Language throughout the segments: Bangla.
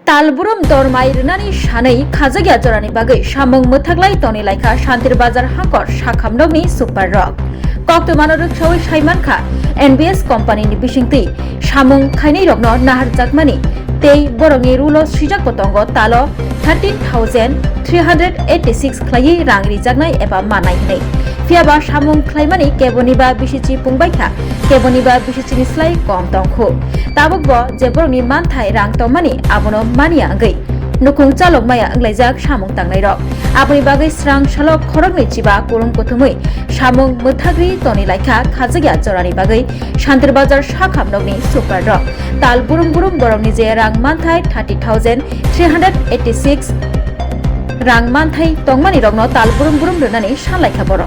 तालबुरुम दरमाई रनानि सानै खाजागिया जरानि बागै सामung मोथाग्लाय तनि लाइखा शान्तिर बाजार हांकर साखामदगनि सुपार रक कक्टमानो रक्षावै साइमानखा एनबीएस कम्पानिनि बिसिंति सामung खाइनै रकनो नाहार जाकमानि तै बरंनि रुलो सिजाक पतंग तालो 13,386 खलायै रां रिजाकनाय एबा मानाय हनै फियाबा सामung खलायमानि केबनिबा बिसिचि पुंबायखा केबनिबा बिसिचिनि स्लाय कम तंखु ताबुकबो जे बरंनि मानथाय रां तंमानि आबनो मानिया अंगै नुखुं चालक माया अंग्लायजाक सामung तांनाय रक आबनि बागै स्रां सालक खरगनि चिबा कुरुं कुथुमै सामung मोथाग्रि तनि लाइखा खाजागिया जरानि बागै शान्तिर बाजार साखामदगनि सुपार रक ताल बुरुं बुरुं बरंनि जे रां मानथाय 30,386 रां मानथाय तंमानि रकनो ताल बुरुं बुरुं रनानि सालायखा बर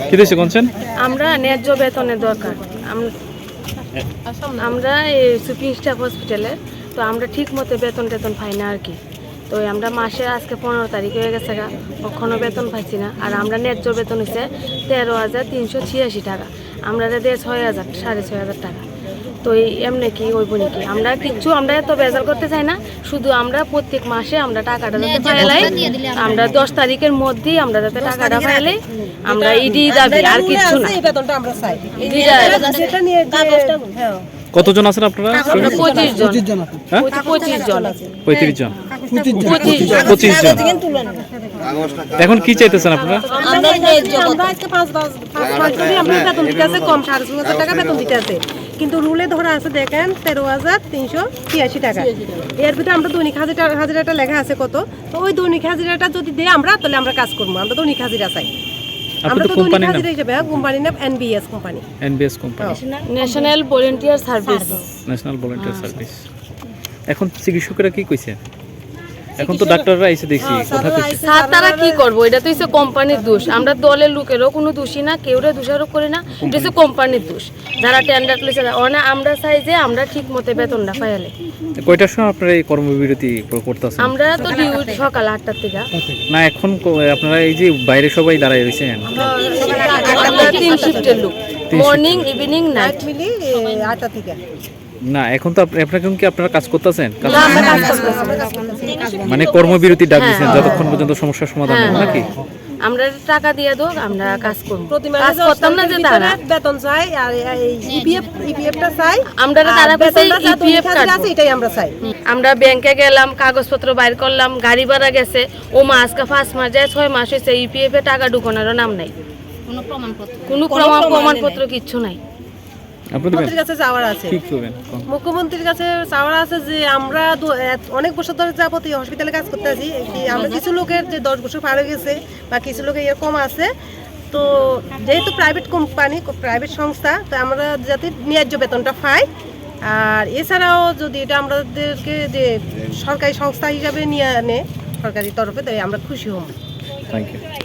কি দেশে কোনছেন আমরা ন্যায্য বেতনের দরকার আমরা এই সুপ্রিম স্টাফ হসপিটালে তো আমরা ঠিক মতো বেতন পাই না আর কি তো আমরা মাসে আজকে 15 তারিখ হয়ে গেছে কখনো বেতন পাইছি না আর আমরা ন্যায্য বেতন হচ্ছে 13,386 টাকা আমরা দেয় 6,000 6,500 টাকা তো এমনি কি ওই বনি কি আমরা কিচ্ছু আমরা এত বেজার করতে চাই না শুধু আমরা প্রত্যেক মাসে আমরা টাকাটা যাতে পাইলাই আমরা 10 তারিখের মধ্যেই আমরা যাতে টাকাটা পাইলে আমরা ইডি দাবি আর কিছু না বেতনটা আমরা চাই যেটা নিয়ে কতজন আছেন আপনারা 25 জন 25 জন 35 জন 25 জন 25 জন এখন কি চাইতেছেন আপনারা আমরা আজকে 5 করে আমরা বেতন দিতে আছে কম 6,500 টাকা বেতন দিতে আছে কিন্তু রুলে ধরা আছে দেখেন 13,386 টাকা এর ভিতরে আমরা দৈনিক হাজিরাটা লেখা আছে কত তো ওই দৈনিক হাজিরাটা যদি দেই আমরা তাহলে আমরা কাজ করব আমরা দৈনিক হাজিরা চাই আমরা তো দৈনিক হাজিরা হিসেবে কোম্পানির নাম NBS company national volunteer service national volunteer service এখন চিকিৎসকেরা কি কইছে এখন তো ডাক্তাররা এসে দেখছি কথা কইছে স্যার তারা কি করব এটা তো হচ্ছে কোম্পানির দোষ আমরা দলের লোকেরও কোনো দোষী না কেউরে দোষারোপ করি না এটা হচ্ছে কোম্পানির দোষ যারা টেন্ডার লইছে ওনা আমরা চাই যে আমরা ঠিক মতো বেতনটা পাইলে কয়টার সময় আপনারা এই কর্মবিরতি করতেছেন আমরা তো ডিউটি সকাল 8টা থেকে না এখন আপনারা এই যে বাইরে সবাই দাঁড়ায় রইছেন আমরা 3 শিফটের লোক মর্নিং ইভিনিং নাইট মিলি 8টা থেকে না এখন তো আপনারা কাজ করতেছেন আমরা মানে কর্মবিরতি ডাক দিয়েছেন যতক্ষণ পর্যন্ত সমস্যার সমাধান হবে নাকি আমরা টাকা দিয়ে দাও আমরা কাজ করব প্রতি কাজ মাসে করতাম না যে তারা বেতন চাই আর এই ইপিএফটা চাই আমরা তারা কইছে ইপিএফ কার্ড আছে এটাই আমরা চাই আমরা ব্যাংকে গেলাম কাগজপত্র বাইর করলাম গাড়ি ভাড়া গেছে ও মাসকা 5 মাস যায় 6 মাস হইছে ইপিএফ এ টাকা ঢুকানোর নাম নাই কোনো প্রমাণপত্র কিচ্ছু নাই মুখ্যমন্ত্রীর কাছে যাওয়ার আছে মুখ্যমন্ত্রীর কাছে যাওয়ার আছে যে আমরা অনেক বছর ধরে যাবত এই হসপিটালে কাজ করতে আছি আমরা কিছু লোকের যে 10 বছর পার হয়ে গেছে বা কিছু লোকের এরকম আছে তো যেহেতু প্রাইভেট কোম্পানি প্রাইভেট সংস্থা তো আমরা যাতে ন্যায্য বেতনটা পাই আর এছাড়াও যদি এটা আমাদেরকে যে সরকারি সংস্থা হিসাবে নিয়ে আনে সরকারি তরফে তাই আমরা খুশি হব। Thank you.